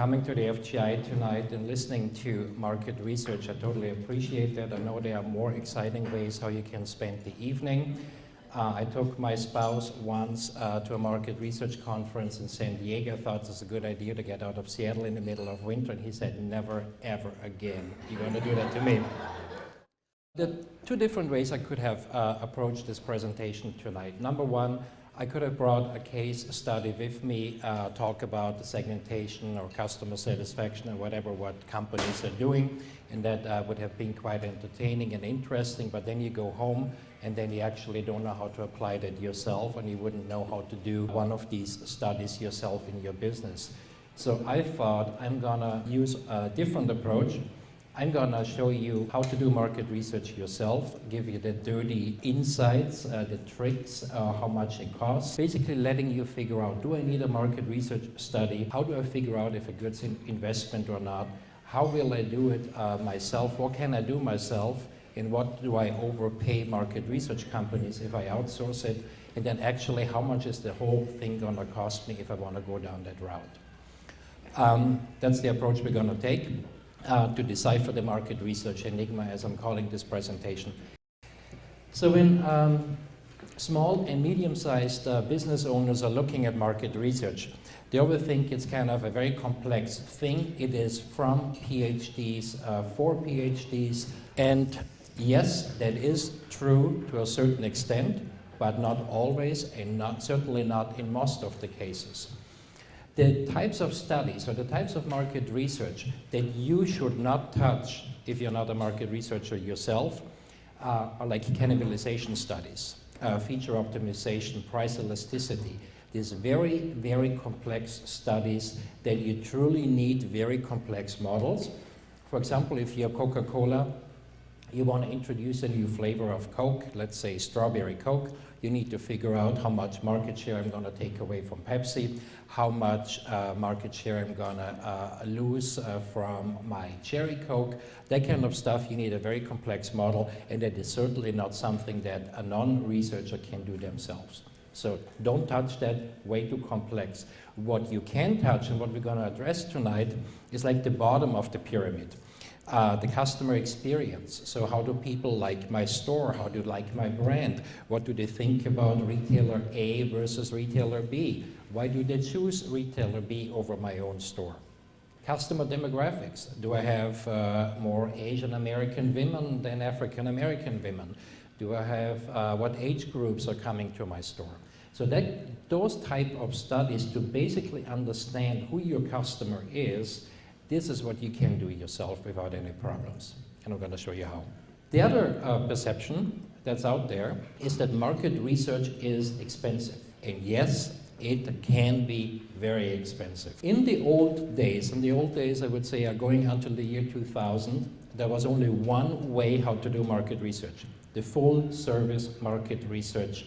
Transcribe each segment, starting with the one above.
coming to the FGI tonight and listening to market research. I totally appreciate that. I know there are more exciting ways how you can spend the evening. I took my spouse once to a market research conference in San Diego. I thought it was a good idea to get out of Seattle in the middle of winter, and he said, never, ever again. You're going to do that to me. There are two different ways I could have approached this presentation tonight. Number one, I could have brought a case study with me, talk about the segmentation or customer satisfaction or whatever what companies are doing, and that would have been quite entertaining and interesting, but then you go home and then you actually don't know how to apply that yourself, and you wouldn't know how to do one of these studies yourself in your business. So I thought I'm gonna use a different approach. I'm going to show you how to do market research yourself, give you the dirty insights, the tricks, how much it costs. Basically letting you figure out, do I need a market research study? How do I figure out if a good's an investment or not? How will I do it myself? What can I do myself? And what do I overpay market research companies if I outsource it? And then actually, how much is the whole thing going to cost me if I want to go down that route? That's the approach we're going to take. To decipher the market research enigma, as I'm calling this presentation. So when small and medium-sized business owners are looking at market research, they always think it's kind of a very complex thing. It is from PhDs for PhDs, and yes, that is true to a certain extent, but not always, and certainly not in most of the cases. The types of studies or the types of market research that you should not touch if you're not a market researcher yourself are like cannibalization studies, feature optimization, price elasticity. These very, very complex studies that you truly need very complex models. For example, if you're Coca-Cola, you want to introduce a new flavor of Coke, let's say strawberry Coke, you need to figure out how much market share I'm going to take away from Pepsi, how much market share I'm going to lose from my cherry Coke, that kind of stuff. You need a very complex model, and that is certainly not something that a non-researcher can do themselves. So don't touch that, way too complex. What you can touch and what we're going to address tonight is like the bottom of the pyramid. The customer experience. So how do people like my store? How do they like my brand? What do they think about retailer A versus retailer B? Why do they choose retailer B over my own store? Customer demographics. Do I have more Asian American women than African American women? Do I have what age groups are coming to my store? So those type of studies to basically understand who your customer is, this is what you can do yourself without any problems, and I'm going to show you how. The other perception that's out there is that market research is expensive, and yes, it can be very expensive. In the old days I would say are going until the year 2000, there was only one way how to do market research, the full service market research.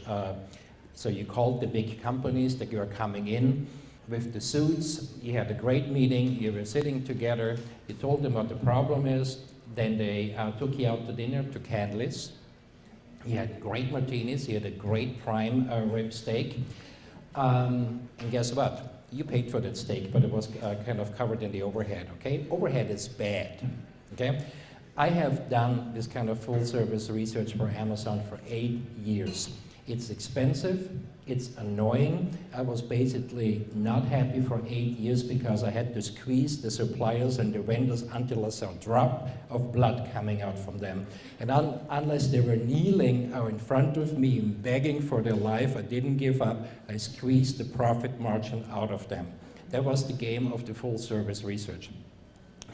So you called the big companies that you are coming in, with the suits, you had a great meeting, you were sitting together, you told them what the problem is, then they took you out to dinner to Canlis. You had great martinis, you had a great prime rib steak, and guess what? You paid for that steak, but it was kind of covered in the overhead, okay? Overhead is bad, okay? I have done this kind of full service research for Amazon for 8 years. It's expensive, it's annoying. I was basically not happy for 8 years because I had to squeeze the suppliers and the vendors until I saw a drop of blood coming out from them. And unless they were kneeling in front of me and begging for their life, I didn't give up. I squeezed the profit margin out of them. That was the game of the full service research.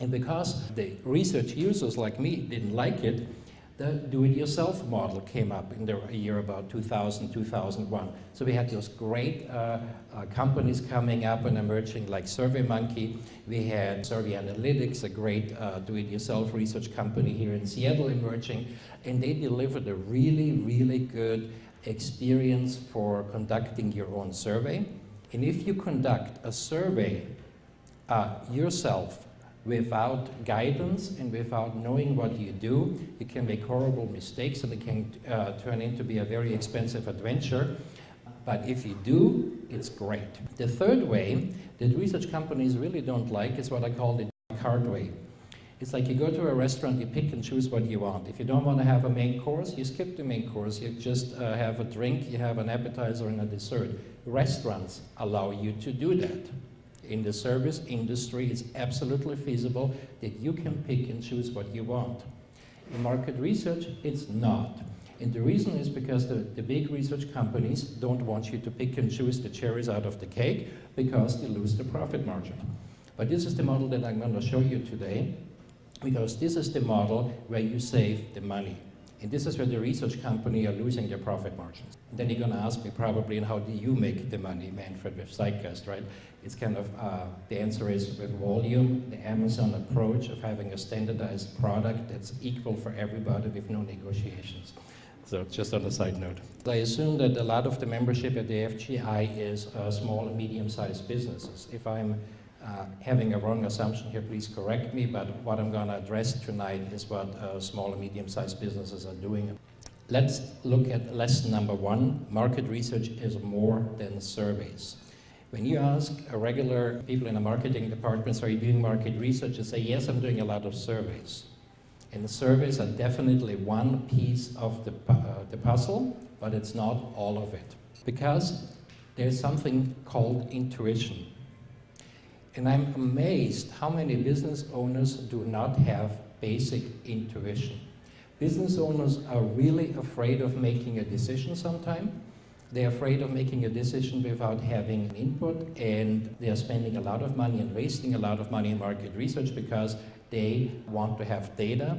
And because the research users like me didn't like it, the do-it-yourself model came up in the year about 2000, 2001. So we had those great companies coming up and emerging like SurveyMonkey. We had Survey Analytics, a great do-it-yourself research company here in Seattle emerging. And they delivered a really, really good experience for conducting your own survey. And if you conduct a survey yourself, without guidance and without knowing what you do, you can make horrible mistakes and it can turn into be a very expensive adventure. But if you do it's great. The third way that research companies really don't like is what I call the cart way. It's like you go to a restaurant, you pick and choose what you want. If you don't want to have a main course, you skip the main course. You just have a drink, you have an appetizer and a dessert. Restaurants allow you to do that. In the service industry, it's absolutely feasible that you can pick and choose what you want. In market research, it's not. And the reason is because the big research companies don't want you to pick and choose the cherries out of the cake because they lose the profit margin. But this is the model that I'm going to show you today, because this is the model where you save the money. And this is where the research company are losing their profit margins. And then you're going to ask me probably, and how do you make the money, Manfred, with Zeitgeist, right? It's kind of, the answer is with volume, the Amazon approach of having a standardized product that's equal for everybody with no negotiations. So just on a side note. I assume that a lot of the membership at the FGI is small and medium-sized businesses. If I'm having a wrong assumption here, please correct me, but what I'm going to address tonight is what small and medium-sized businesses are doing. Let's look at lesson number 1. Market research is more than surveys. When you ask a regular people in a marketing department, are you doing market research? They say, yes, I'm doing a lot of surveys. And the surveys are definitely one piece of the puzzle, but it's not all of it. Because there's something called intuition. And I'm amazed how many business owners do not have basic intuition. Business owners are really afraid of making a decision sometime. They're afraid of making a decision without having input, and they're spending a lot of money and wasting a lot of money in market research because they want to have data,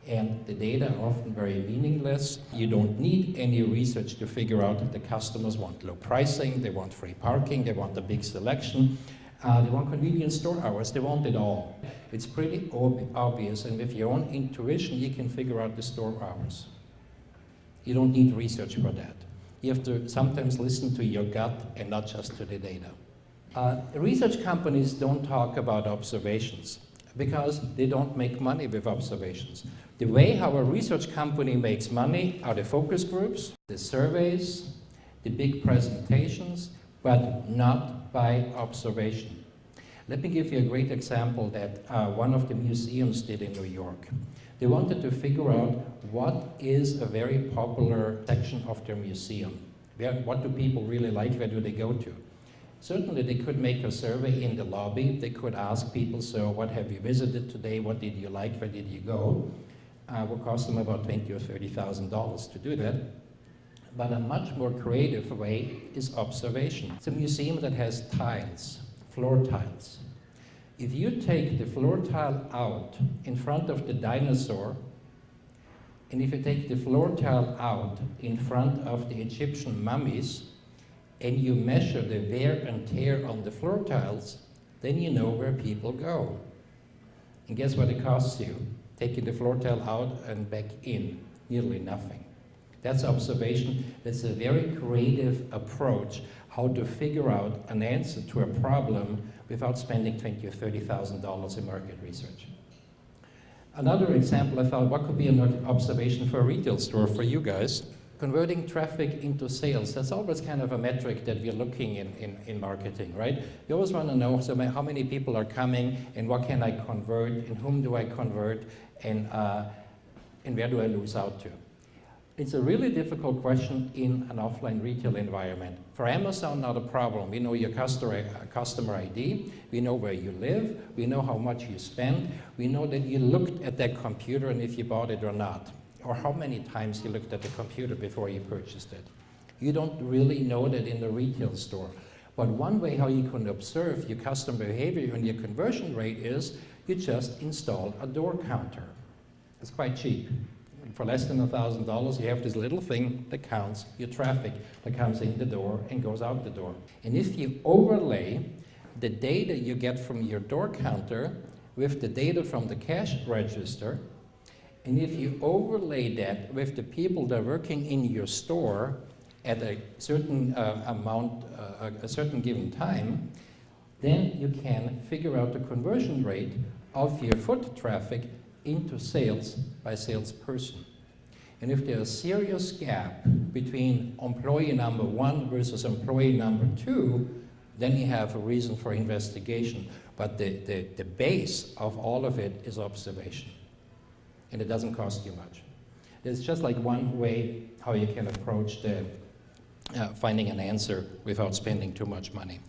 and the data are often very meaningless. You don't need any research to figure out that the customers want low pricing, they want free parking, they want a big selection. They want convenient store hours, they want it all. It's pretty obvious, and with your own intuition, you can figure out the store hours. You don't need research for that. You have to sometimes listen to your gut and not just to the data. Research companies don't talk about observations because they don't make money with observations. The way how a research company makes money are the focus groups, the surveys, the big presentations, but not by observation. Let me give you a great example that one of the museums did in New York. They wanted to figure out what is a very popular section of their museum. What do people really like? Where do they go to? Certainly they could make a survey in the lobby. They could ask people, so what have you visited today? What did you like? Where did you go? It would cost them about $20,000 or $30,000 to do that. But a much more creative way is observation. It's a museum that has tiles, floor tiles. If you take the floor tile out in front of the dinosaur, and if you take the floor tile out in front of the Egyptian mummies, and you measure the wear and tear on the floor tiles, then you know where people go. And guess what it costs you? Taking the floor tile out and back in, nearly nothing. That's observation. That's a very creative approach how to figure out an answer to a problem without spending $20,000 or $30,000 in market research. Another example, I thought, what could be an observation for a retail store for you guys? Converting traffic into sales. That's always kind of a metric that we're looking in marketing, right? You always want to know how many people are coming, and what can I convert, and whom do I convert, and where do I lose out to? It's a really difficult question in an offline retail environment. For Amazon, not a problem. We know your customer ID, we know where you live, we know how much you spend, we know that you looked at that computer and if you bought it or not, or how many times you looked at the computer before you purchased it. You don't really know that in the retail store. But one way how you can observe your customer behavior and your conversion rate is you just install a door counter. It's quite cheap. For less than $1,000, you have this little thing that counts your traffic that comes in the door and goes out the door. And if you overlay the data you get from your door counter with the data from the cash register, and if you overlay that with the people that are working in your store at a certain amount, a certain given time, then you can figure out the conversion rate of your foot traffic into sales by salesperson. And if there's a serious gap between employee number 1 versus employee number 2, then you have a reason for investigation. But the base of all of it is observation. And it doesn't cost you much. It's just like one way how you can approach the finding an answer without spending too much money.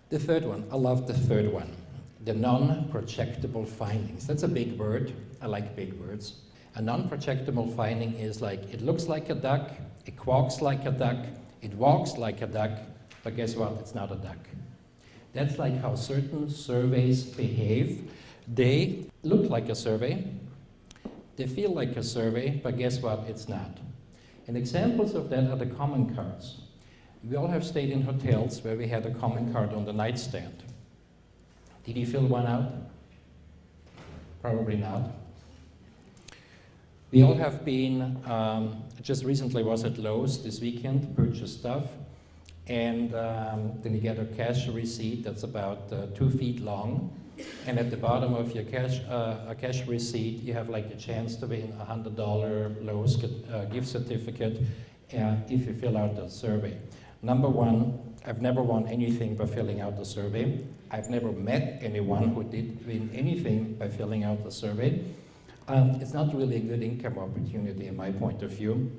The third one, I love the third one. The non-projectable findings. That's a big word. I like big words. A non-projectable finding is like, it looks like a duck, it quacks like a duck, it walks like a duck, but guess what? It's not a duck. That's like how certain surveys behave. They look like a survey, they feel like a survey, but guess what? It's not. And examples of that are the comment cards. We all have stayed in hotels where we had a comment card on the nightstand. Did you fill one out? Probably not. We all have been, just recently was at Lowe's this weekend, purchased stuff, and then you get a cash receipt that's about 2 feet long, and at the bottom of your cash receipt, you have like a chance to win a $100 Lowe's gift certificate if you fill out the survey. Number one, I've never won anything by filling out the survey. I've never met anyone who did win anything by filling out the survey. It's not really a good income opportunity in my point of view.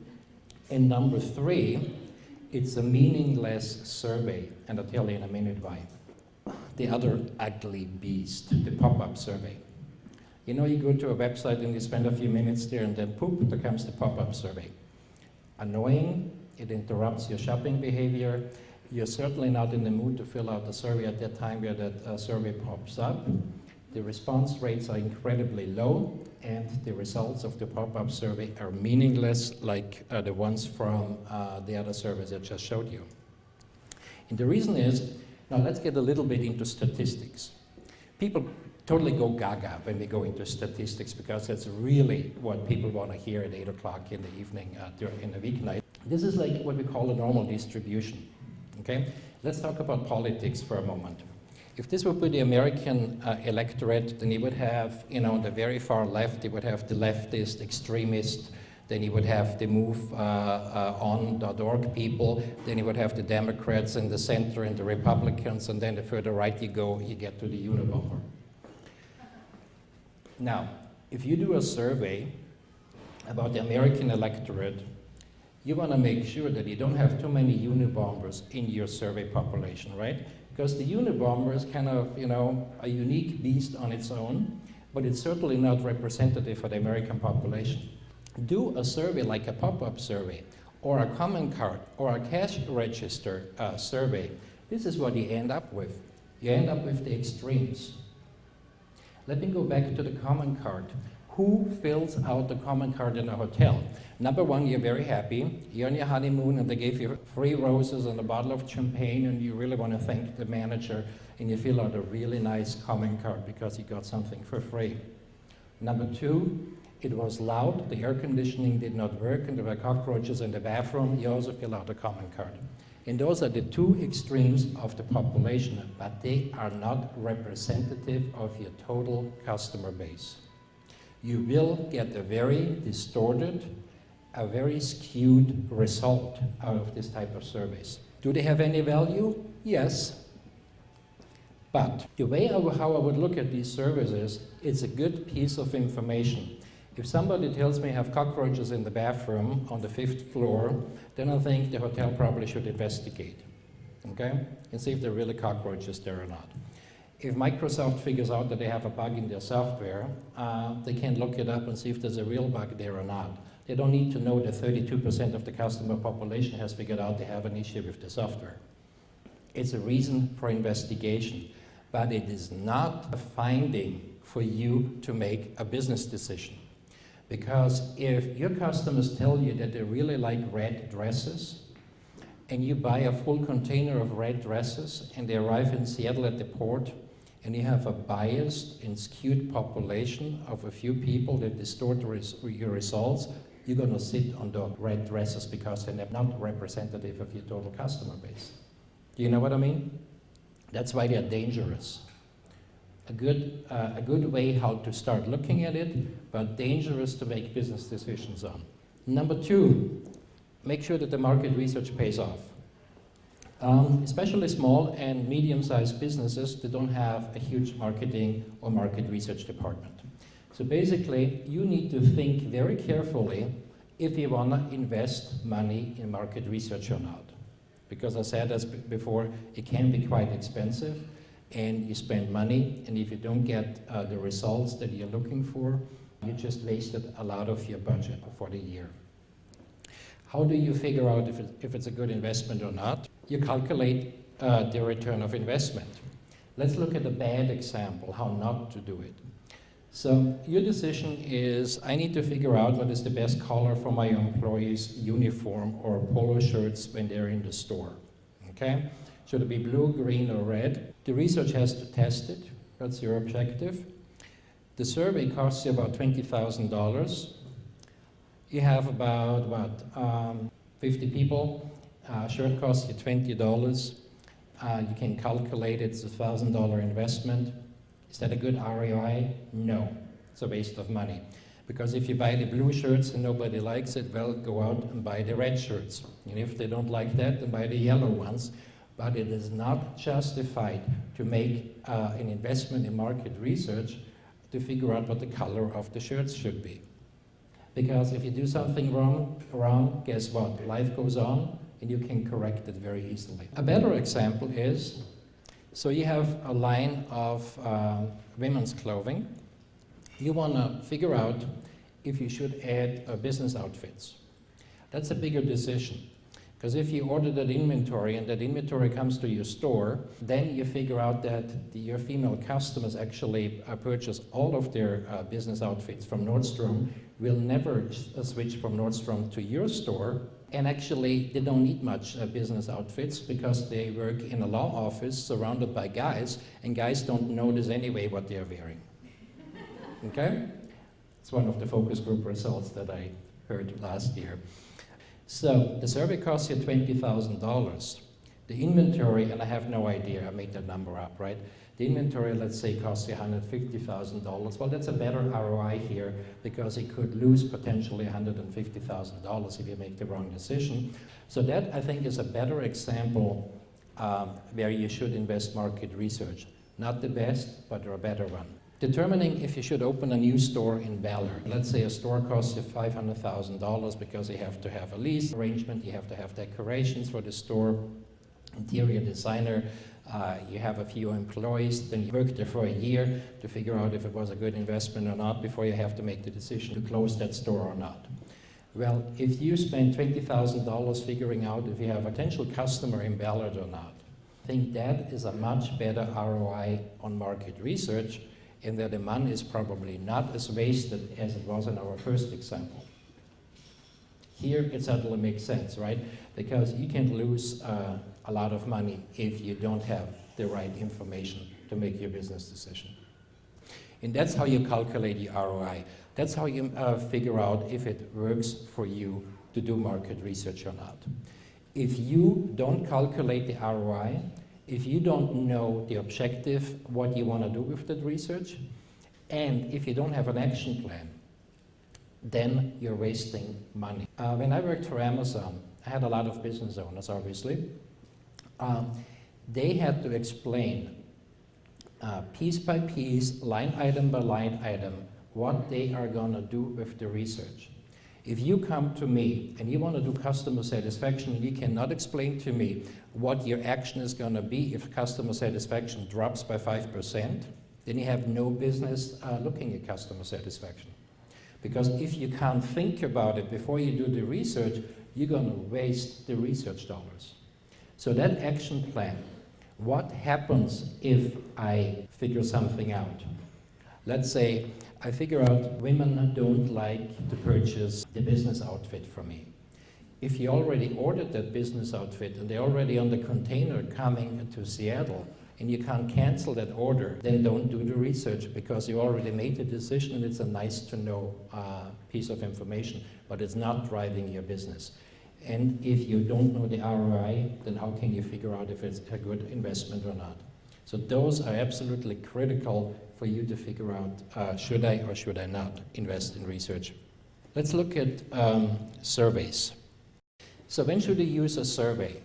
And number three, it's a meaningless survey, and I'll tell you in a minute why. The other ugly beast, the pop-up survey. You know, you go to a website and you spend a few minutes there and then poof, there comes the pop-up survey. Annoying, it interrupts your shopping behavior. You're certainly not in the mood to fill out the survey at that time where that survey pops up. The response rates are incredibly low, and the results of the pop-up survey are meaningless, like the ones from the other surveys I just showed you. And the reason is, now let's get a little bit into statistics. People totally go gaga when we go into statistics because that's really what people want to hear at 8 o'clock in the evening in the weeknight. This is like what we call a normal distribution. Okay? Let's talk about politics for a moment. If this would be the American electorate, then you would have, you know, on the very far left, you would have the leftist, extremist, then you would have the MoveOn.org people, then you would have the Democrats in the center and the Republicans, and then the further right you go, you get to the Unabomber. Now, if you do a survey about the American electorate, you want to make sure that you don't have too many Unabombers in your survey population, right? Because the Unabomber is kind of, you know, a unique beast on its own, but it's certainly not representative for the American population. Do a survey like a pop-up survey, or a comment card, or a cash register survey. This is what you end up with. You end up with the extremes. Let me go back to the comment card. Who fills out the comment card in a hotel? Number one, you're very happy. You're on your honeymoon and they gave you 3 roses and a bottle of champagne and you really want to thank the manager and you fill out a really nice comment card because you got something for free. Number two, it was loud, the air conditioning did not work and there were cockroaches in the bathroom. You also fill out a comment card. And those are the 2 extremes of the population, but they are not representative of your total customer base. You will get a very distorted, a very skewed result out of this type of surveys. Do they have any value? Yes. But the way how I would look at these surveys is, it's a good piece of information. If somebody tells me I have cockroaches in the bathroom on the 5th floor, then I think the hotel probably should investigate, okay? And see if there are really cockroaches there or not. If Microsoft figures out that they have a bug in their software, they can look it up and see if there's a real bug there or not. They don't need to know that 32% of the customer population has figured out they have an issue with the software. It's a reason for investigation, but it is not a finding for you to make a business decision. Because if your customers tell you that they really like red dresses, and you buy a full container of red dresses, and they arrive in Seattle at the port, and you have a biased and skewed population of a few people that distort your results, you're going to sit on the red dresses because they're not representative of your total customer base. Do you know what I mean? That's why they're dangerous. a good way how to start looking at it, but dangerous to make business decisions on. Number two, make sure that the market research pays off. Especially small and medium-sized businesses that don't have a huge marketing or market research department. So basically, you need to think very carefully if you want to invest money in market research or not. Because I said as before, it can be quite expensive, and you spend money, and if you don't get the results that you're looking for, you just wasted a lot of your budget for the year. How do you figure out if it's a good investment or not? You calculate the return of investment. Let's look at a bad example, how not to do it. So your decision is, I need to figure out what is the best color for my employees' uniform or polo shirts when they're in the store. Okay? Should it be blue, green, or red? The research has to test it. That's your objective. The survey costs you about $20,000. You have about 50 people. Shirt costs you $20. You can calculate it's a $1,000 investment. Is that a good ROI? No. It's a waste of money. Because if you buy the blue shirts and nobody likes it, well, go out and buy the red shirts. And if they don't like that, then buy the yellow ones. But it is not justified to make an investment in market research to figure out what the color of the shirts should be. Because if you do something wrong, guess what? Life goes on, and you can correct it very easily. A better example is, so you have a line of women's clothing. You want to figure out if you should add business outfits. That's a bigger decision. Because if you order that inventory and that inventory comes to your store, then you figure out that your female customers actually purchase all of their business outfits from Nordstrom, will never switch from Nordstrom to your store, and actually they don't need much business outfits because they work in a law office surrounded by guys, and guys don't notice anyway what they're wearing. Okay? It's one of the focus group results that I heard last year. So the survey costs you $20,000. The inventory, and I have no idea, I made that number up, right? The inventory, let's say, costs you $150,000. Well, that's a better ROI here because it could lose potentially $150,000 if you make the wrong decision. So that, I think, is a better example where you should invest market research. Not the best, but a better one. Determining if you should open a new store in Ballard. Let's say a store costs you $500,000 because you have to have a lease arrangement, you have to have decorations for the store, interior designer, you have a few employees, then you work there for a year to figure out if it was a good investment or not before you have to make the decision to close that store or not. Well, if you spend $20,000 figuring out if you have a potential customer in Ballard or not, I think that is a much better ROI on market research, and that the money is probably not as wasted as it was in our first example. Here it certainly makes sense, right? Because you can lose a lot of money if you don't have the right information to make your business decision. And that's how you calculate the ROI. That's how you figure out if it works for you to do market research or not. If you don't calculate the ROI, if you don't know the objective, what you want to do with that research, and if you don't have an action plan, then you're wasting money. When I worked for Amazon, I had a lot of business owners, obviously. They had to explain piece by piece, line item by line item, what they are going to do with the research. If you come to me and you want to do customer satisfaction and you cannot explain to me what your action is going to be if customer satisfaction drops by 5%, then you have no business looking at customer satisfaction. Because if you can't think about it before you do the research, you're going to waste the research dollars. So that action plan, what happens if I figure something out? Let's say I figure out women don't like to purchase the business outfit from me. If you already ordered that business outfit and they're already on the container coming to Seattle and you can't cancel that order, then don't do the research because you already made the decision and it's a nice to know piece of information, but it's not driving your business. And if you don't know the ROI, then how can you figure out if it's a good investment or not? So those are absolutely critical for you to figure out, should I or should I not invest in research? Let's look at surveys. So when should you use a survey?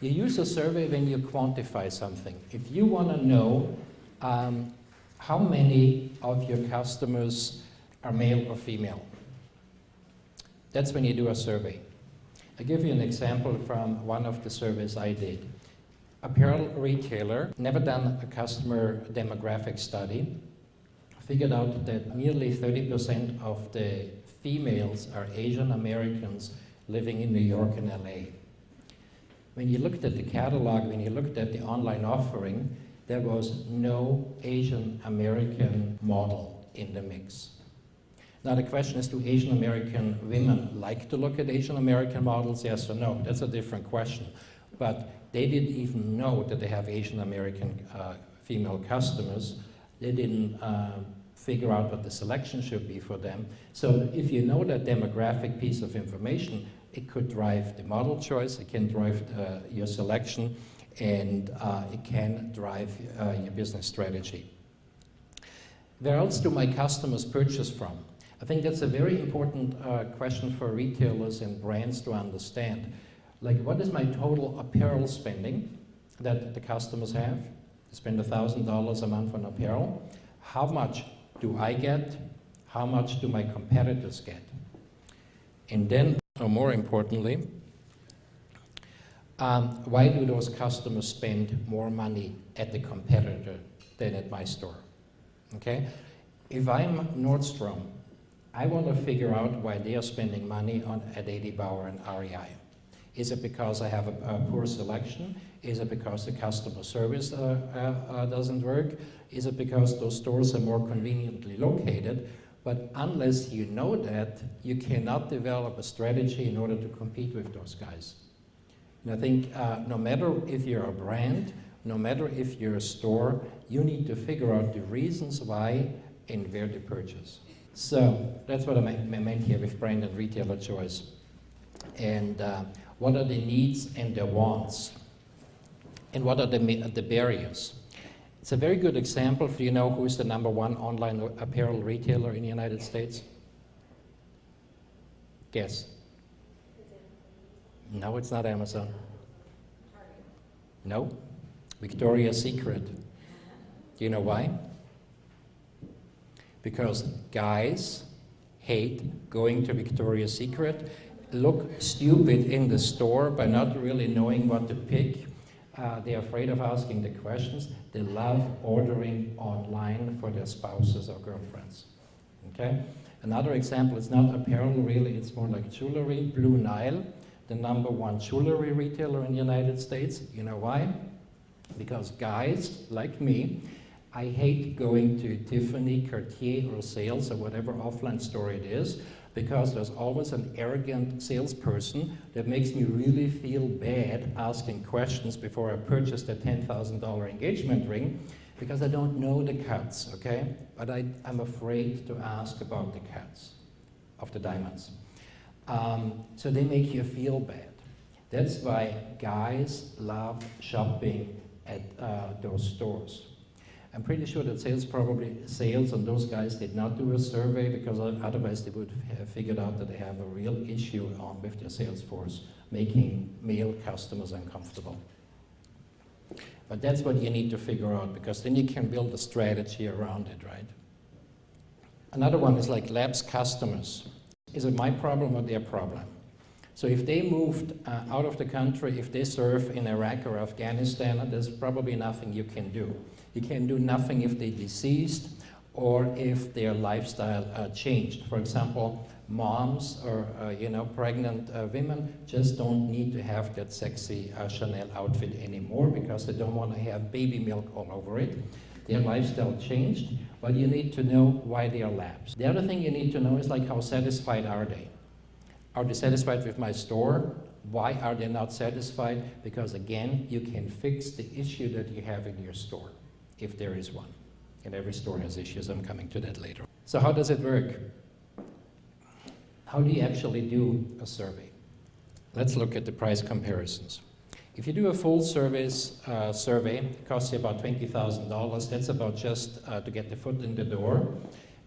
You use a survey when you quantify something. If you want to know how many of your customers are male or female, that's when you do a survey. I'll give you an example from one of the surveys I did. Apparel retailer, never done a customer demographic study, figured out that nearly 30% of the females are Asian Americans living in New York and LA. When you looked at the catalog, when you looked at the online offering, there was no Asian American model in the mix. Now the question is, do Asian American women like to look at Asian American models, yes or no? That's a different question. But they didn't even know that they have Asian American female customers. They didn't figure out what the selection should be for them. So if you know that demographic piece of information, it could drive the model choice, it can drive your selection, and it can drive your business strategy. Where else do my customers purchase from? I think that's a very important question for retailers and brands to understand. Like, what is my total apparel spending that the customers have? They spend $1,000 a month on apparel. How much do I get? How much do my competitors get? And then, or more importantly, why do those customers spend more money at the competitor than at my store? Okay? If I'm Nordstrom, I want to figure out why they are spending money at A.D. Bauer and REI. Is it because I have a poor selection? Is it because the customer service doesn't work? Is it because those stores are more conveniently located? But unless you know that, you cannot develop a strategy in order to compete with those guys. And I think no matter if you're a brand, no matter if you're a store, you need to figure out the reasons why and where to purchase. So that's what I meant here with brand and retailer choice. And what are the needs and the wants? And what are the barriers? It's a very good example. Do you know who is the #1 online apparel retailer in the United States? Guess. No, it's not Amazon. No, Victoria's Secret. Do you know why? Because guys hate going to Victoria's Secret, look stupid in the store by not really knowing what to pick. They're afraid of asking the questions. They love ordering online for their spouses or girlfriends. Okay? Another example, it's not apparel really, it's more like jewelry. Blue Nile, the #1 jewelry retailer in the United States. You know why? Because guys like me, I hate going to Tiffany, Cartier, or Sales, or whatever offline store it is, because there's always an arrogant salesperson that makes me really feel bad asking questions before I purchase the $10,000 engagement ring, because I don't know the cuts, okay? But I'm afraid to ask about the cuts of the diamonds. So they make you feel bad. That's why guys love shopping at those stores. I'm pretty sure that sales on those guys did not do a survey, because otherwise they would have figured out that they have a real issue with their sales force, making male customers uncomfortable. But that's what you need to figure out, because then you can build a strategy around it, right? Another one is like lapsed customers. Is it my problem or their problem? So if they moved out of the country, if they serve in Iraq or Afghanistan, there's probably nothing you can do. You can do nothing if they're deceased or if their lifestyle changed. For example, moms or pregnant women just don't need to have that sexy Chanel outfit anymore, because they don't want to have baby milk all over it. Their lifestyle changed, but you need to know why they are lapsed. The other thing you need to know is like, how satisfied are they? Are they satisfied with my store? Why are they not satisfied? Because again, you can fix the issue that you have in your store, if there is one. And every store has issues. I'm coming to that later. So how does it work? How do you actually do a survey? Let's look at the price comparisons. If you do a full service survey, it costs you about $20,000. That's about just to get the foot in the door.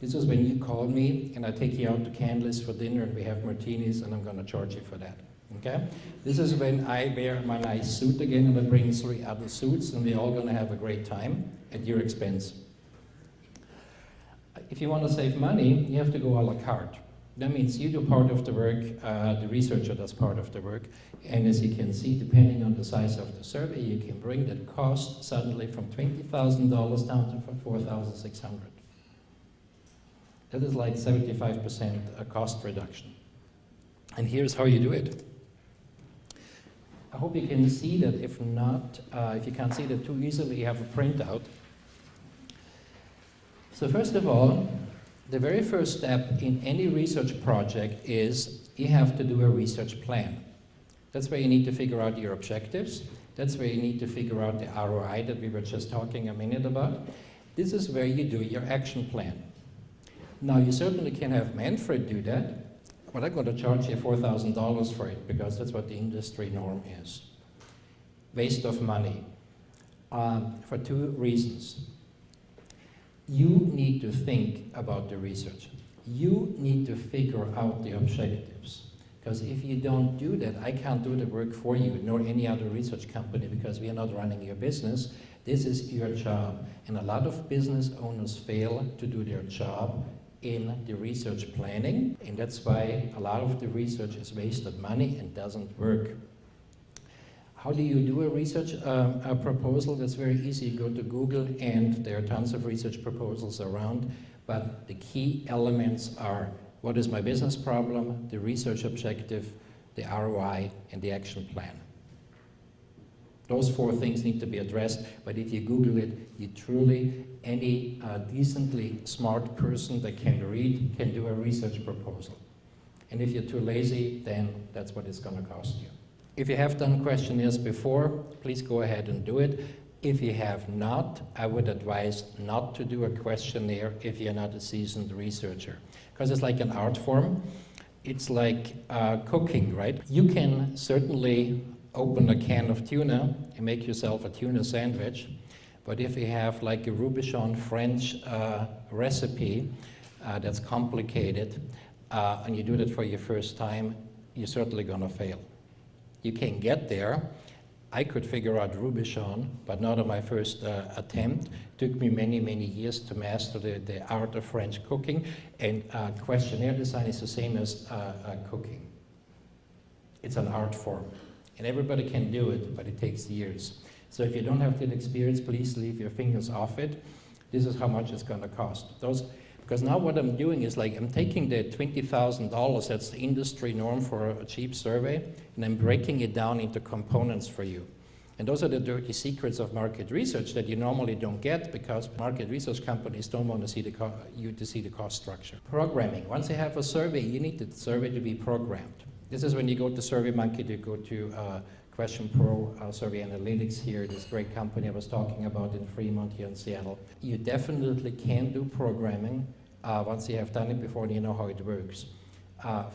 This is when you call me and I take you out to Canlis for dinner and we have martinis and I'm going to charge you for that. Okay? This is when I wear my nice suit again and I bring 3 other suits and we're all going to have a great time at your expense. If you want to save money, you have to go a la carte. That means you do part of the work, the researcher does part of the work, and as you can see, depending on the size of the survey, you can bring that cost suddenly from $20,000 down to $4,600. That is like 75% cost reduction. And here's how you do it. I hope you can see that. If not, if you can't see that too easily, you have a printout. So first of all, the very first step in any research project is you have to do a research plan. That's where you need to figure out your objectives. That's where you need to figure out the ROI that we were just talking a minute about. This is where you do your action plan. Now, you certainly can have Manfred do that, but I'm going to charge you $4,000 for it because that's what the industry norm is. Waste of money for 2 reasons. You need to think about the research. You need to figure out the objectives. Because if you don't do that, I can't do the work for you, nor any other research company, because we are not running your business. This is your job. And a lot of business owners fail to do their job in the research planning, and that's why a lot of the research is wasted money and doesn't work. How do you do a research proposal? That's very easy. You go to Google and there are tons of research proposals around, but the key elements are: what is my business problem, the research objective, the ROI, and the action plan. Those 4 things need to be addressed, but if you Google it, you truly, any decently smart person that can read can do a research proposal. And if you're too lazy, then that's what it's going to cost you. If you have done questionnaires before, please go ahead and do it. If you have not, I would advise not to do a questionnaire if you're not a seasoned researcher. Because it's like an art form. It's like cooking, right? You can certainly open a can of tuna and make yourself a tuna sandwich. But if you have like a Robuchon French recipe that's complicated, and you do that for your first time, you're certainly going to fail. You can get there. I could figure out Robuchon, but not on my first attempt. It took me many, many years to master the art of French cooking, and questionnaire design is the same as cooking. It's an art form, and everybody can do it, but it takes years. So if you don't have that experience, please leave your fingers off it. This is how much it's going to cost. Because now what I'm doing is like I'm taking the $20,000, that's the industry norm for a cheap survey, and I'm breaking it down into components for you. And those are the dirty secrets of market research that you normally don't get because market research companies don't want to see you to see the cost structure. Programming. Once you have a survey, you need the survey to be programmed. This is when you go to SurveyMonkey, you go to Question Pro, Survey Analytics here, this great company I was talking about in Fremont here in Seattle. You definitely can do programming once you have done it before and you know how it works.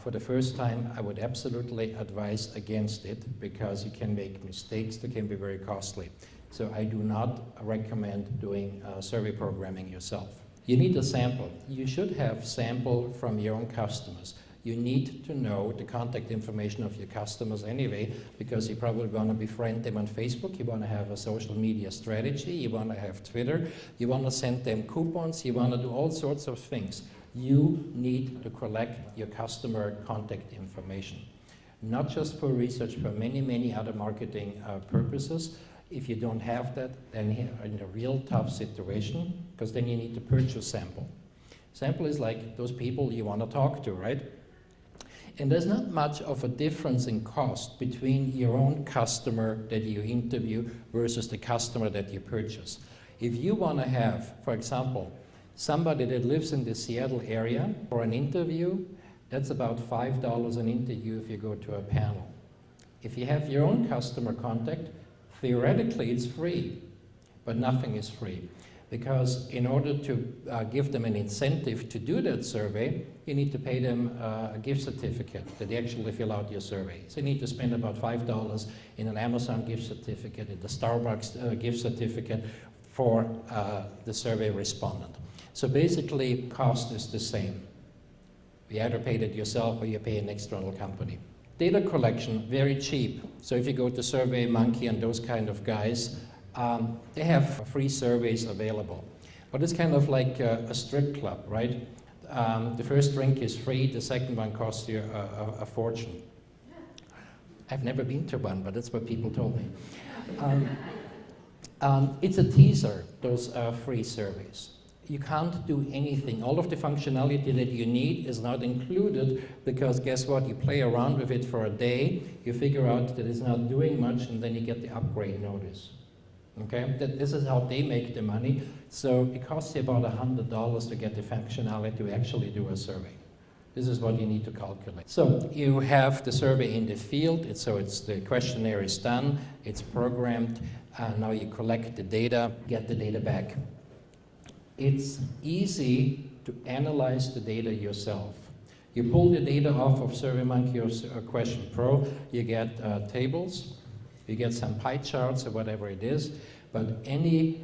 For the first time, I would absolutely advise against it because you can make mistakes that can be very costly. So I do not recommend doing survey programming yourself. You need a sample. You should have sample from your own customers. You need to know the contact information of your customers anyway, because you probably want to befriend them on Facebook, you want to have a social media strategy, you want to have Twitter, you want to send them coupons, you want to do all sorts of things. You need to collect your customer contact information, not just for research, for many, many other marketing purposes. If you don't have that, then you're in a real tough situation, because then you need to purchase sample. Sample is like those people you want to talk to, right? And there's not much of a difference in cost between your own customer that you interview versus the customer that you purchase. If you want to have, for example, somebody that lives in the Seattle area for an interview, that's about $5 an interview if you go to a panel. If you have your own customer contact, theoretically it's free, but nothing is free. Because in order to give them an incentive to do that survey, you need to pay them a gift certificate that they actually fill out your survey. So you need to spend about $5 in an Amazon gift certificate, in the Starbucks gift certificate for the survey respondent. So basically, cost is the same. You either pay it yourself or you pay an external company. Data collection, very cheap. So if you go to SurveyMonkey and those kind of guys, they have free surveys available. But it's kind of like a strip club, right? The first drink is free, the second one costs you a fortune. I've never been to one, but that's what people told me. It's a teaser, those free surveys. You can't do anything. All of the functionality that you need is not included because guess what? You play around with it for a day, you figure out that it's not doing much, and then you get the upgrade notice. Okay? This is how they make the money. So it costs you about $100 to get the functionality to actually do a survey. This is what you need to calculate. So you have the survey in the field, so the questionnaire is done, it's programmed, now you collect the data, get the data back. It's easy to analyze the data yourself. You pull the data off of SurveyMonkey or Question Pro, you get tables, you get some pie charts or whatever it is, but any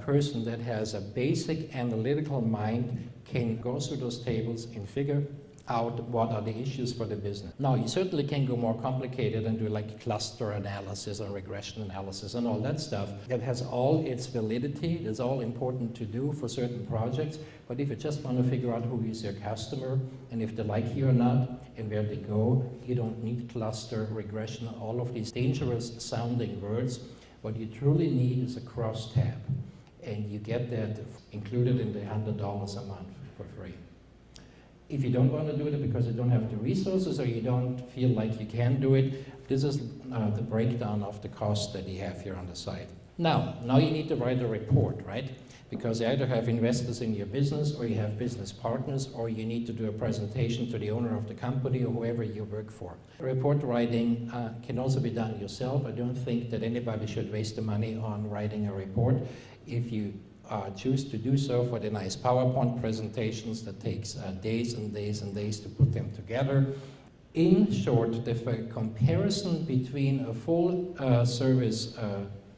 person that has a basic analytical mind can go through those tables and figure out what are the issues for the business. Now, you certainly can go more complicated and do like cluster analysis or regression analysis and all that stuff. That has all its validity. It's all important to do for certain projects. But if you just want to figure out who is your customer and if they like you or not and where they go, you don't need cluster, regression, all of these dangerous sounding words. What you truly need is a crosstab. And you get that included in the $100 a month for free. If you don't want to do it because you don't have the resources or you don't feel like you can do it, this is the breakdown of the cost that you have here on the site. Now you need to write a report, right? Because you either have investors in your business or you have business partners or you need to do a presentation to the owner of the company or whoever you work for. Report writing can also be done yourself. I don't think that anybody should waste the money on writing a report. If you choose to do so for the nice PowerPoint presentations that takes days and days and days to put them together. In short, the comparison between a full service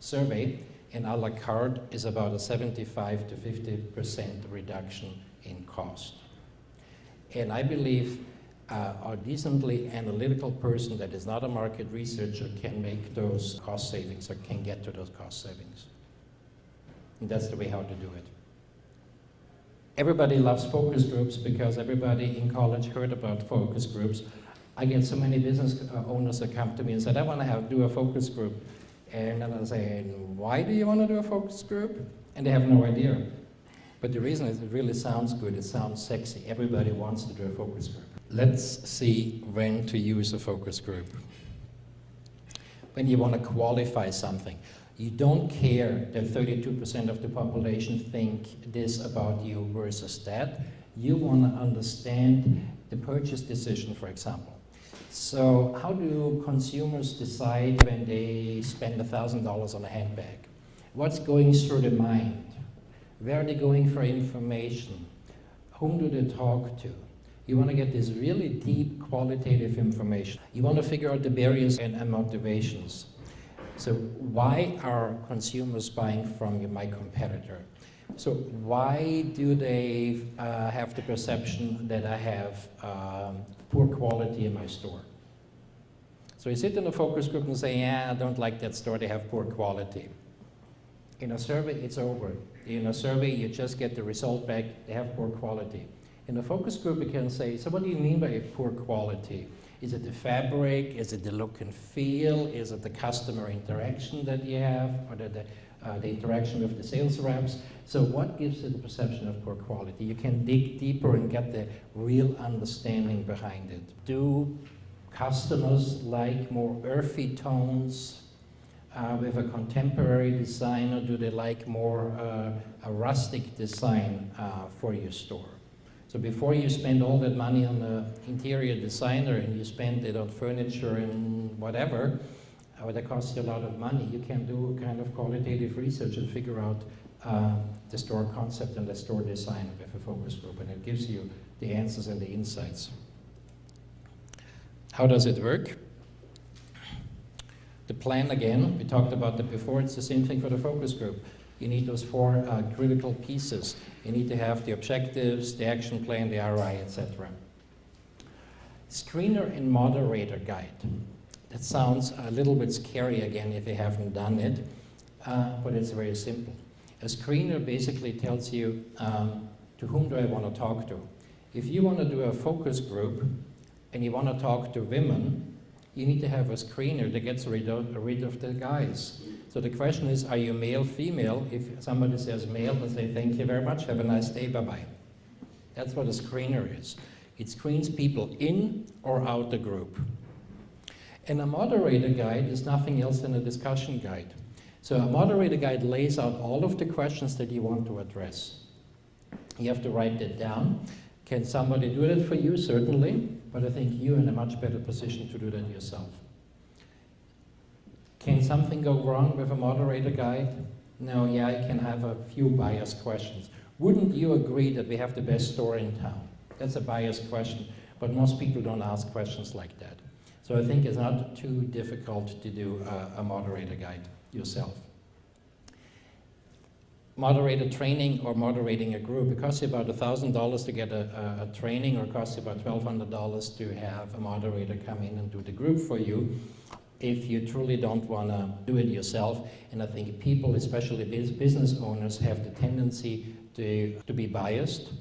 survey and a la carte is about a 75 to 50% reduction in cost. And I believe a decently analytical person that is not a market researcher can make those cost savings or can get to those cost savings. And that's the way how to do it. Everybody loves focus groups because everybody in college heard about focus groups. I get so many business owners that come to me and said, I want to do a focus group. And then I say, why do you want to do a focus group? And they have no idea. But the reason is it really sounds good, it sounds sexy. Everybody wants to do a focus group. Let's see when to use a focus group. When you want to qualify something. You don't care that 32% of the population think this about you versus that. You want to understand the purchase decision, for example. So how do consumers decide when they spend $1,000 on a handbag? What's going through the mind? Where are they going for information? Whom do they talk to? You want to get this really deep qualitative information. You want to figure out the barriers and motivations. So why are consumers buying from my competitor? So why do they have the perception that I have poor quality in my store? So you sit in a focus group and say, yeah, I don't like that store, they have poor quality. In a survey, it's over. In a survey, you just get the result back, they have poor quality. In a focus group, you can say, so what do you mean by poor quality? Is it the fabric? Is it the look and feel? Is it the customer interaction that you have? Or the interaction with the sales reps? So what gives you the perception of poor quality? You can dig deeper and get the real understanding behind it. Do customers like more earthy tones with a contemporary design, or do they like more a rustic design for your store? So before you spend all that money on an interior designer and you spend it on furniture and whatever, that costs you a lot of money, you can do kind of qualitative research and figure out the store concept and the store design with a focus group, and it gives you the answers and the insights. How does it work? The plan, again, we talked about that before, it's the same thing for the focus group. You need those four critical pieces. You need to have the objectives, the action plan, the ROI, etc. Screener and moderator guide. That sounds a little bit scary again if you haven't done it, but it's very simple. A screener basically tells you to whom do I want to talk to. If you want to do a focus group and you want to talk to women, you need to have a screener that gets rid of the guys. So the question is, are you male, female? If somebody says male, I say thank you very much, have a nice day, bye-bye. That's what a screener is. It screens people in or out the group. And a moderator guide is nothing else than a discussion guide. So a moderator guide lays out all of the questions that you want to address. You have to write that down. Can somebody do that for you? Certainly, but I think you're in a much better position to do that yourself. Can something go wrong with a moderator guide? No, yeah, you can have a few biased questions. Wouldn't you agree that we have the best store in town? That's a biased question, but most people don't ask questions like that. So I think it's not too difficult to do a moderator guide yourself. Moderator training or moderating a group, it costs you about $1,000 to get a training, or it costs you about $1,200 to have a moderator come in and do the group for you if you truly don't want to do it yourself. And I think people, especially business owners, have the tendency to be biased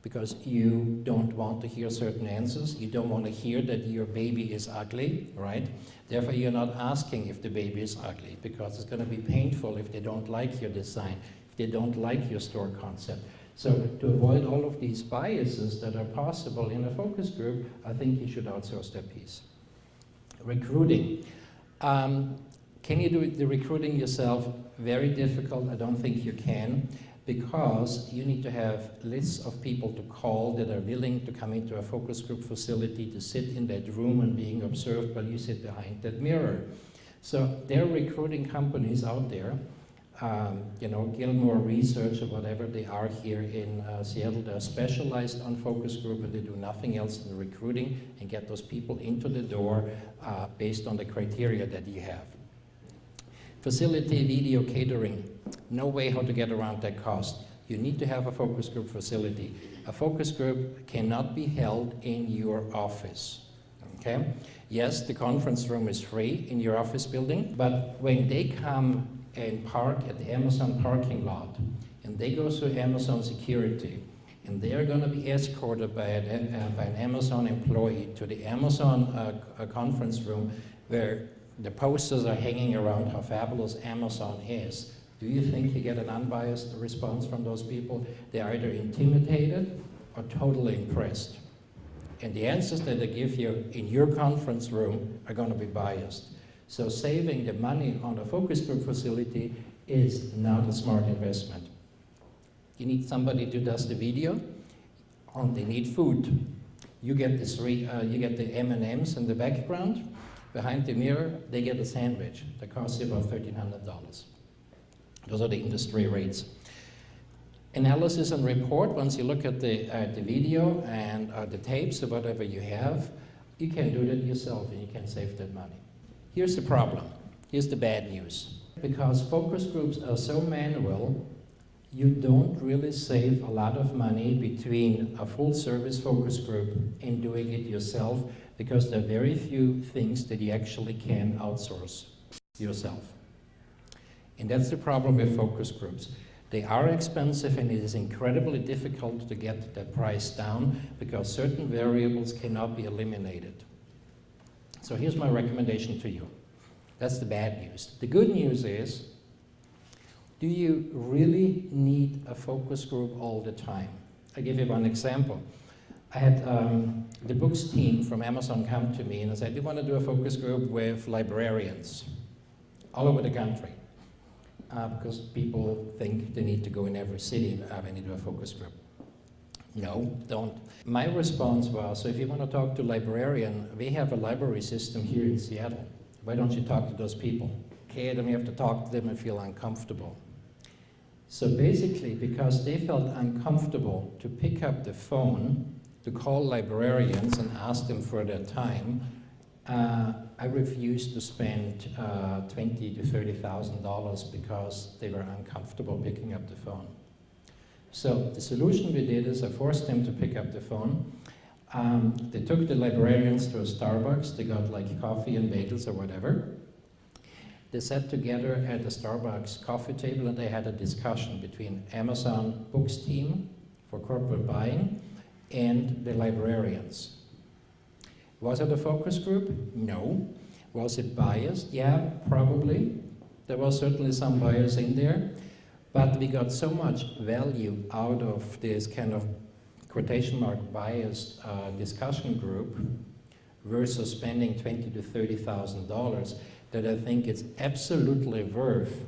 because you don't want to hear certain answers. You don't want to hear that your baby is ugly, right? Therefore, you're not asking if the baby is ugly because it's going to be painful if they don't like your design, if they don't like your store concept. So to avoid all of these biases that are possible in a focus group, I think you should outsource that piece. Recruiting. Can you do the recruiting yourself? Very difficult. I don't think you can, because you need to have lists of people to call that are willing to come into a focus group facility, to sit in that room and being observed while you sit behind that mirror. So there are recruiting companies out there, you know, Gilmore Research or whatever they are here in Seattle. They're specialized on focus group and they do nothing else than recruiting and get those people into the door based on the criteria that you have. Facility, video, catering. No way how to get around that cost. You need to have a focus group facility. A focus group cannot be held in your office, okay? Yes, the conference room is free in your office building, but when they come and park at the Amazon parking lot, and they go through Amazon security, and they are going to be escorted by an Amazon employee to the Amazon conference room where the posters are hanging around how fabulous Amazon is. Do you think you get an unbiased response from those people? They're either intimidated or totally impressed. And the answers that they give you in your conference room are going to be biased. So saving the money on a focus group facility is not a smart investment. You need somebody who does the video, and they need food. You get the M&Ms in the background. Behind the mirror, they get a sandwich that costs you about $1,300. Those are the industry rates. Analysis and report, once you look at the video and the tapes or whatever you have, you can do that yourself and you can save that money. Here's the problem. Here's the bad news. Because focus groups are so manual, you don't really save a lot of money between a full-service focus group and doing it yourself, because there are very few things that you actually can outsource yourself. And that's the problem with focus groups. They are expensive and it is incredibly difficult to get that price down because certain variables cannot be eliminated. So here's my recommendation to you. That's the bad news. The good news is, do you really need a focus group all the time? I'll give you one example. I had the books team from Amazon come to me and I said, we want to do a focus group with librarians all over the country. Because people think they need to go in every city when they do a focus group. No, don't. My response was, so if you want to talk to a librarian, we have a library system here in So basically, because they felt uncomfortable to pick up the phone, to call librarians and ask them for their time, I refused to spend $20,000 to $30,000 because they were uncomfortable picking up the phone. So the solution we did is I forced them to pick up the phone. They took the librarians to a Starbucks. They got like coffee and bagels or whatever. They sat together at the Starbucks coffee table and they had a discussion between Amazon Books team for corporate buying and the librarians. Was it a focus group? No. Was it biased? Yeah, probably. There was certainly some bias in there, but we got so much value out of this kind of quotation mark biased discussion group versus spending $20,000 to $30,000 that I think it's absolutely worth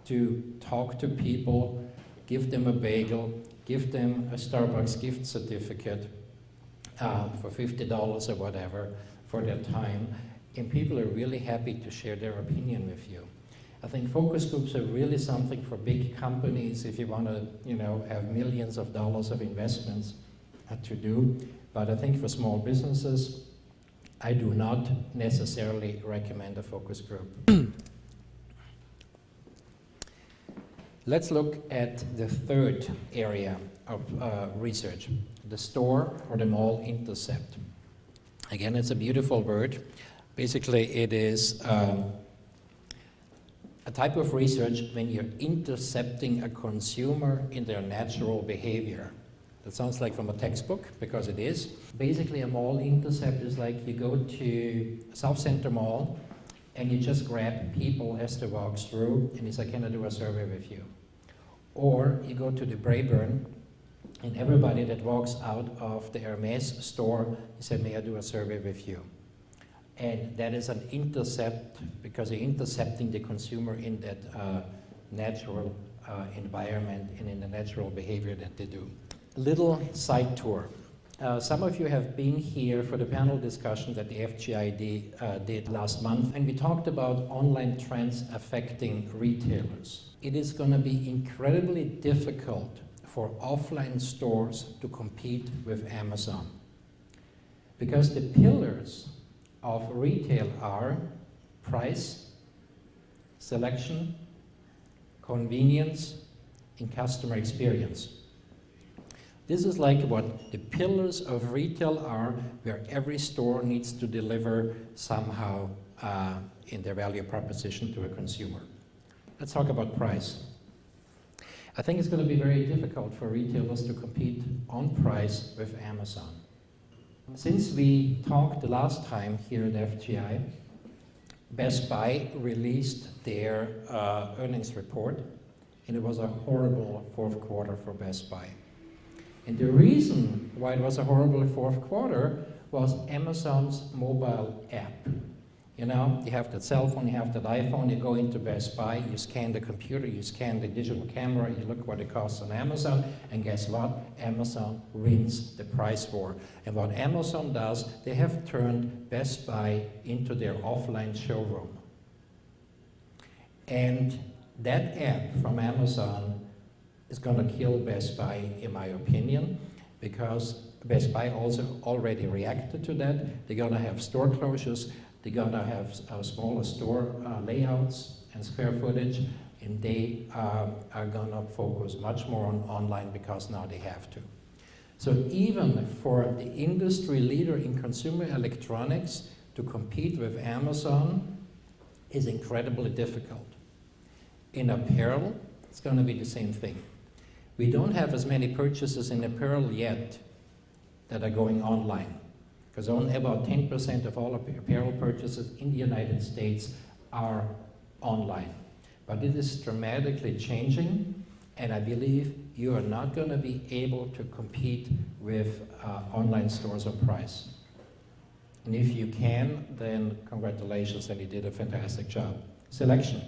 to talk to people, give them a bagel, give them a Starbucks gift certificate for $50 or whatever for their time, and people are really happy to share their opinion with you. I think focus groups are really something for big companies if you want to, have millions of dollars of investments to do. But I think for small businesses, I do not necessarily recommend a focus group. Let's look at the third area of research, the store or the mall intercept. Again, it's a beautiful word. Basically, it is a type of research when you're intercepting a consumer in their natural behavior. That sounds like from a textbook, because it is. Basically, a mall intercept is like you go to South Center Mall and you just grab people as they walk through and you say, can I do a survey with you? Or you go to the Braeburn and everybody that walks out of the Hermes store, you say, may I do a survey with you? And that is an intercept because you're intercepting the consumer in that natural environment and in the natural behavior that they do. Little side tour. Some of you have been here for the panel discussion that the FGI did last month, and we talked about online trends affecting retailers. It is going to be incredibly difficult for offline stores to compete with Amazon because the pillars of retail are price, selection, convenience, and customer experience. This is like what the pillars of retail are, where every store needs to deliver somehow in their value proposition to a consumer. Let's talk about price. I think it's going to be very difficult for retailers to compete on price with Amazon. Since we talked the last time here at FGI, Best Buy released their earnings report, and it was a horrible fourth quarter for Best Buy. And the reason why it was a horrible fourth quarter was Amazon's mobile app. You have that cell phone, you have that iPhone, you go into Best Buy, you scan the computer, you scan the digital camera, you look what it costs on Amazon, and guess what? Amazon wins the price war. And what Amazon does, they have turned Best Buy into their offline showroom. And that app from Amazon is going to kill Best Buy, in my opinion, because Best Buy also already reacted to that. They're going to have store closures, they're going to have smaller store layouts and square footage, and they are going to focus much more on online because now they have to. So even for the industry leader in consumer electronics to compete with Amazon is incredibly difficult. In apparel, it's going to be the same thing. We don't have as many purchases in apparel yet that are going online, because only about 10% of all apparel purchases in the United States are online. But it is dramatically changing, and I believe you are not going to be able to compete with online stores on price. And if you can, then congratulations, and you did a fantastic job. Selection.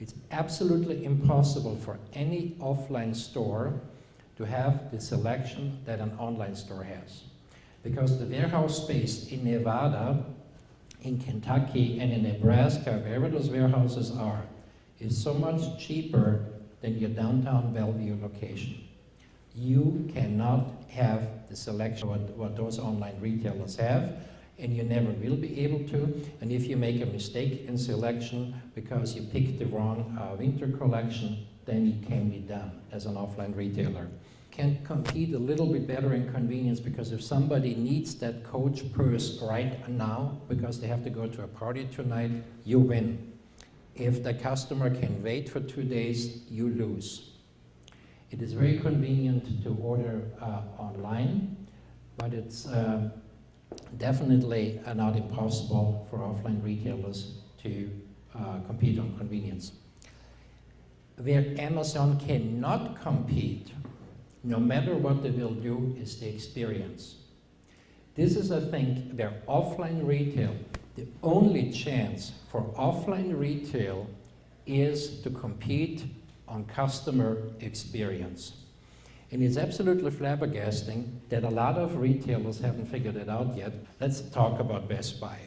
It's absolutely impossible for any offline store to have the selection that an online store has. Because the warehouse space in Nevada, in Kentucky, and in Nebraska, wherever those warehouses are, is so much cheaper than your downtown Bellevue location. You cannot have the selection what those online retailers have, and you never will be able to. And if you make a mistake in selection because you picked the wrong winter collection, then it can be done as an offline retailer. Can compete a little bit better in convenience, because if somebody needs that Coach purse right now because they have to go to a party tonight, you win. If the customer can wait for 2 days, you lose. It is very convenient to order online, but it's definitely not impossible for offline retailers to compete on convenience. Where Amazon cannot compete, no matter what they will do, is the experience. This is, I think, where offline retail, the only chance for offline retail is to compete on customer experience. And it's absolutely flabbergasting that a lot of retailers haven't figured it out yet. Let's talk about Best Buy.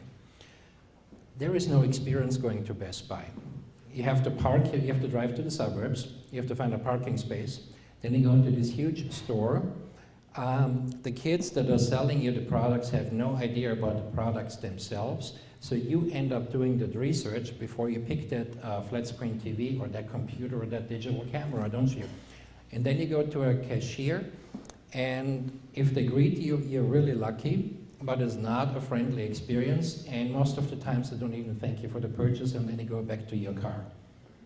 There is no experience going to Best Buy. You have to park, you have to drive to the suburbs, you have to find a parking space, then you go into this huge store. The kids that are selling you the products have no idea about the products themselves, so you end up doing that research before you pick that flat screen TV or that computer or that digital camera, don't you? And then you go to a cashier, and if they greet you, you're really lucky, but it's not a friendly experience, and most of the times they don't even thank you for the purchase, and then you go back to your car.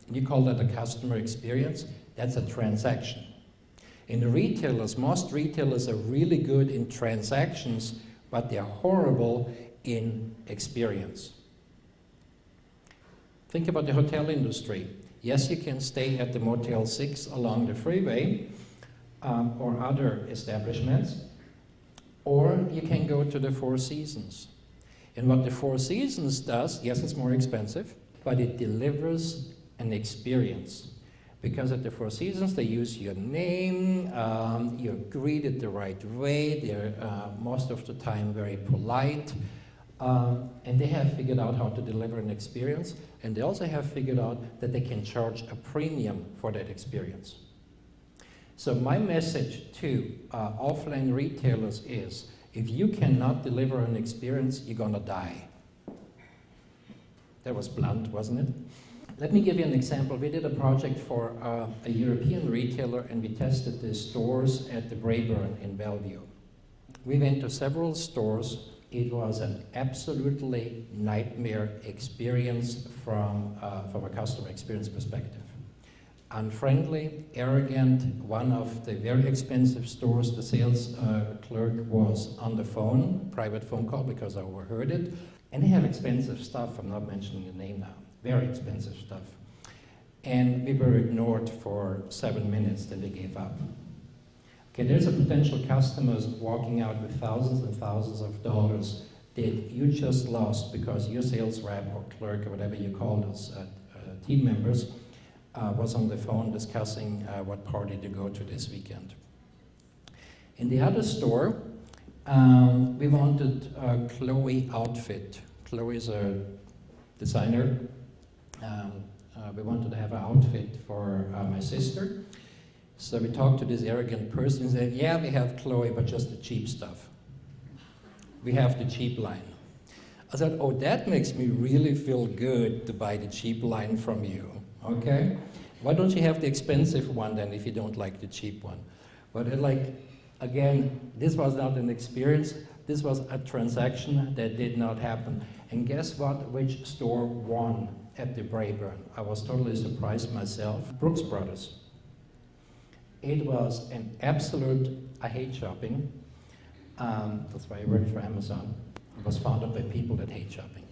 And you call that a customer experience? That's a transaction. In the retailers, most retailers are really good in transactions, but they're horrible in experience. Think about the hotel industry. Yes, you can stay at the Motel 6 along the freeway or other establishments, or you can go to the Four Seasons. And what the Four Seasons does, yes, it's more expensive, but it delivers an experience. Because at the Four Seasons, they use your name, you're greeted the right way, they're most of the time very polite, and they have figured out how to deliver an experience, and they also have figured out that they can charge a premium for that experience. So my message to offline retailers is, if you cannot deliver an experience, you're gonna die. That was blunt, wasn't it? Let me give you an example. We did a project for a European retailer, and we tested the stores at the Braeburn in Bellevue. We went to several stores. It was an absolutely nightmare experience from a customer experience perspective. Unfriendly, arrogant. One of the very expensive stores, the sales clerk was on the phone, private phone call, because I overheard it. And they have expensive stuff. I'm not mentioning the name now. Very expensive stuff. And we were ignored for 7 minutes, then they gave up. Okay, there's a potential customers walking out with thousands and thousands of dollars that you just lost because your sales rep or clerk or whatever you call those team members was on the phone discussing what party to go to this weekend. In the other store, we wanted a Chloe outfit. Chloe is a designer. We wanted to have an outfit for my sister. So we talked to this arrogant person and said, yeah, we have Chloe, but just the cheap stuff. We have the cheap line. I said, oh, that makes me really feel good to buy the cheap line from you, okay? Why don't you have the expensive one then if you don't like the cheap one? But again, this was not an experience. This was a transaction that did not happen. And guess what? Which store won at the Braeburn? I was totally surprised myself. Brooks Brothers. It was an absolute, I hate shopping. That's why I worked for Amazon. It was founded by people that hate shopping.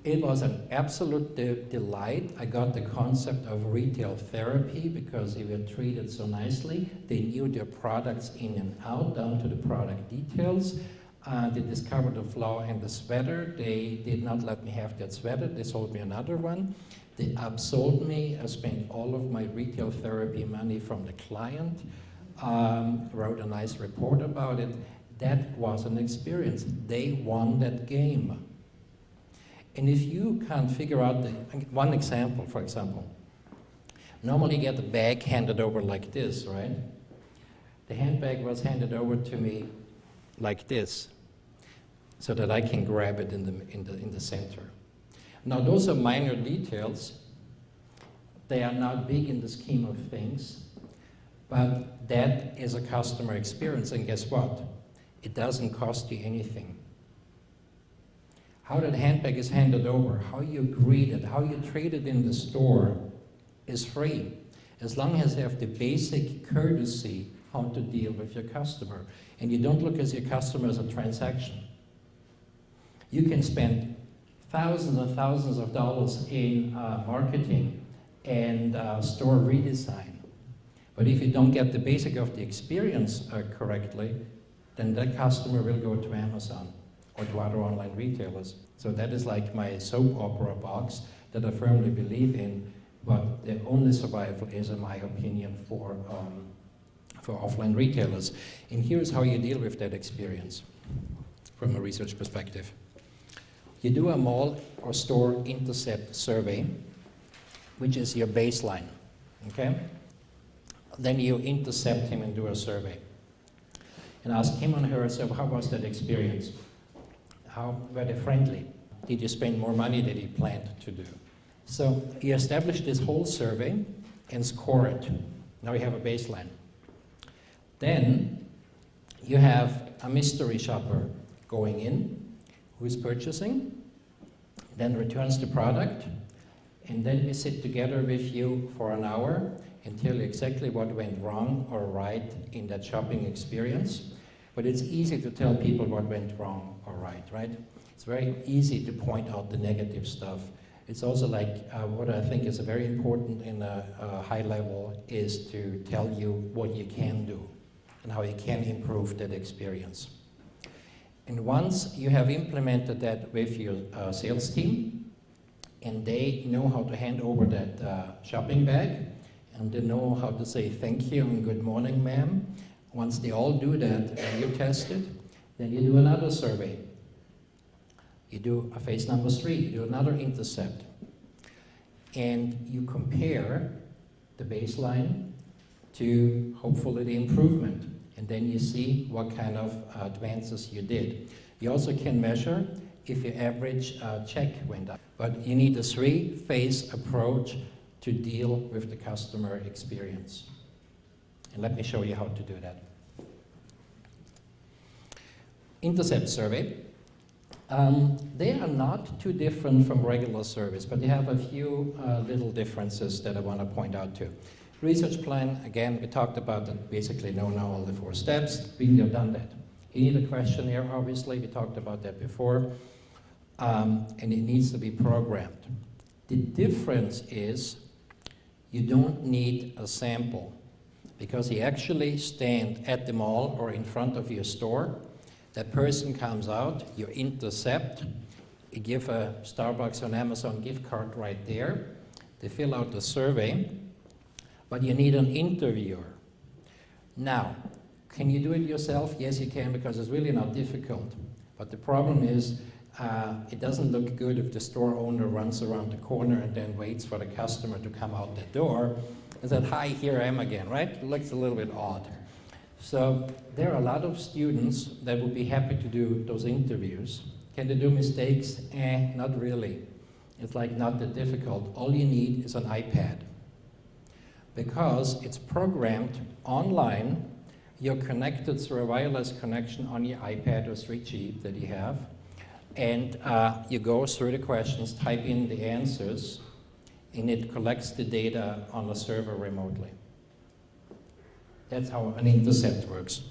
It was an absolute delight. I got the concept of retail therapy because they were treated so nicely. They knew their products in and out, down to the product details. They discovered the flaw in the sweater. They did not let me have that sweater. They sold me another one. They upsold me. I spent all of my retail therapy money from the client. Wrote a nice report about it. That was an experience. They won that game. And if you can't figure out one example, for example, Normally you get the bag handed over like this, right? The handbag was handed over to me like this, so that I can grab it in the center. Now those are minor details. They are not big in the scheme of things, but that is a customer experience, and guess what? It doesn't cost you anything. How that handbag is handed over, how you greet it, how you treat it in the store is free, as long as you have the basic courtesy how to deal with your customer. And you don't look at your customer as a transaction. You can spend thousands and thousands of dollars in marketing and store redesign. But if you don't get the basic of the experience correctly, then that customer will go to Amazon or to other online retailers. So that is like my soap opera box that I firmly believe in, but the only survival is, in my opinion, for offline retailers. And here's how you deal with that experience from a research perspective. You do a mall or store intercept survey, which is your baseline, okay? Then you intercept him and do a survey. And ask him and her, so how was that experience? How were they friendly? Did you spend more money than you planned to do? So you establish this whole survey and score it. Now you have a baseline. Then you have a mystery shopper going in, who is purchasing, then returns the product, and then we sit together with you for an hour and tell you exactly what went wrong or right in that shopping experience. But it's easy to tell people what went wrong or right? It's very easy to point out the negative stuff. It's also like what I think is very important in a high level is to tell you what you can do and how you can improve that experience. And once you have implemented that with your sales team, and they know how to hand over that shopping bag, and they know how to say thank you and good morning, ma'am. Once they all do that and you test it, then you do another survey. You do a phase number 3, you do another intercept. And you compare the baseline to hopefully the improvement. And then you see what kind of advances you did. You also can measure if your average check went up. But you need a 3-phase approach to deal with the customer experience. And let me show you how to do that. Intercept survey. They are not too different from regular surveys, but they have a few little differences that I want to point out too. Research plan, again, we talked about that, basically know now all the 4 steps. We have done that. You need a questionnaire, obviously, we talked about that before, and it needs to be programmed. The difference is you don't need a sample, because you actually stand at the mall or in front of your store. That person comes out, you intercept, you give a Starbucks or an Amazon gift card right there. They fill out the survey, but you need an interviewer. Now, can you do it yourself? Yes, you can, because it's really not difficult. But the problem is, it doesn't look good if the store owner runs around the corner and then waits for the customer to come out the door and said, hi, here I am again, right? It looks a little bit odd. So there are a lot of students that would be happy to do those interviews. Can they do mistakes? Not really. It's like not that difficult. All you need is an iPad. Because it's programmed online, you're connected through a wireless connection on your iPad or 3G that you have, and you go through the questions, type in the answers, and it collects the data on the server remotely. That's how an intercept works.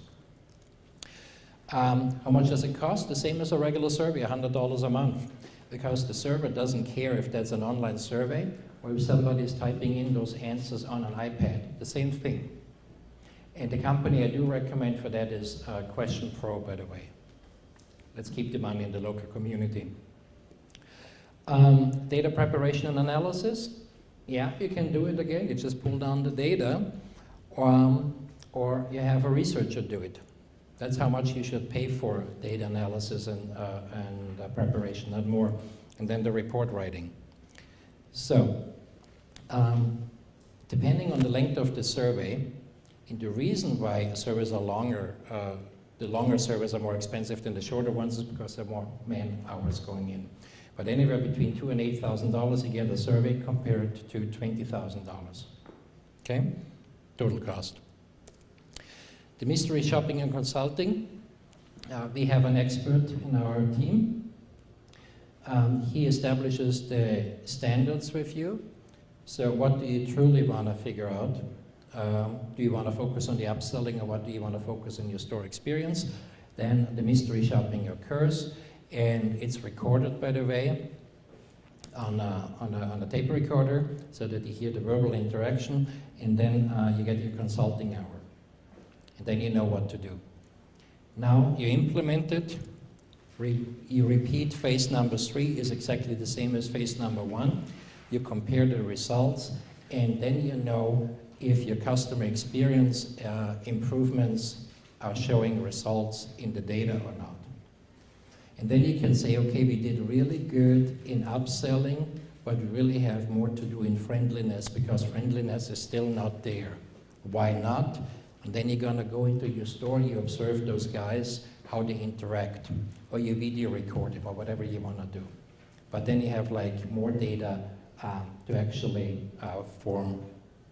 How much does it cost? The same as a regular survey, $100 a month. Because the server doesn't care if that's an online survey or if somebody is typing in those answers on an iPad. The same thing. And the company I do recommend for that is Question Pro, by the way. Let's keep the money in the local community. Data preparation and analysis. Yeah, you can do it again. You just pull down the data. Or you have a researcher do it. That's how much you should pay for data analysis and preparation, not more. And then the report writing. So, Depending on the length of the survey, and the reason why surveys are longer, the longer surveys are more expensive than the shorter ones is because there are more man hours going in. But anywhere between $2,000 and $8,000 you get a survey compared to $20,000. Okay? Total cost. The mystery shopping and consulting. We have an expert in our team. He establishes the standards with you. So what do you truly want to figure out? Do you want to focus on the upselling, or what do you want to focus on your store experience? Then the mystery shopping occurs, and it's recorded, by the way, on a tape recorder, so that you hear the verbal interaction, and then you get your consulting hour. And then you know what to do. Now you implement it, you repeat phase number 3 is exactly the same as phase number 1. You compare the results, and then you know if your customer experience improvements are showing results in the data or not. And then you can say, okay, we did really good in upselling, but we really have more to do in friendliness, because friendliness is still not there. Why not? And then you're gonna go into your store, you observe those guys, how they interact, or you video record them, or whatever you wanna do. But then you have like more data to actually form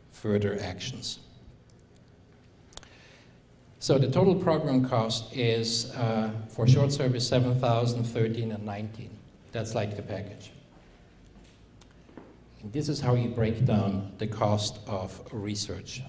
further actions. So the total program cost is for short service 7,000, 13, and 19. That's like the package. And this is how you break down the cost of research.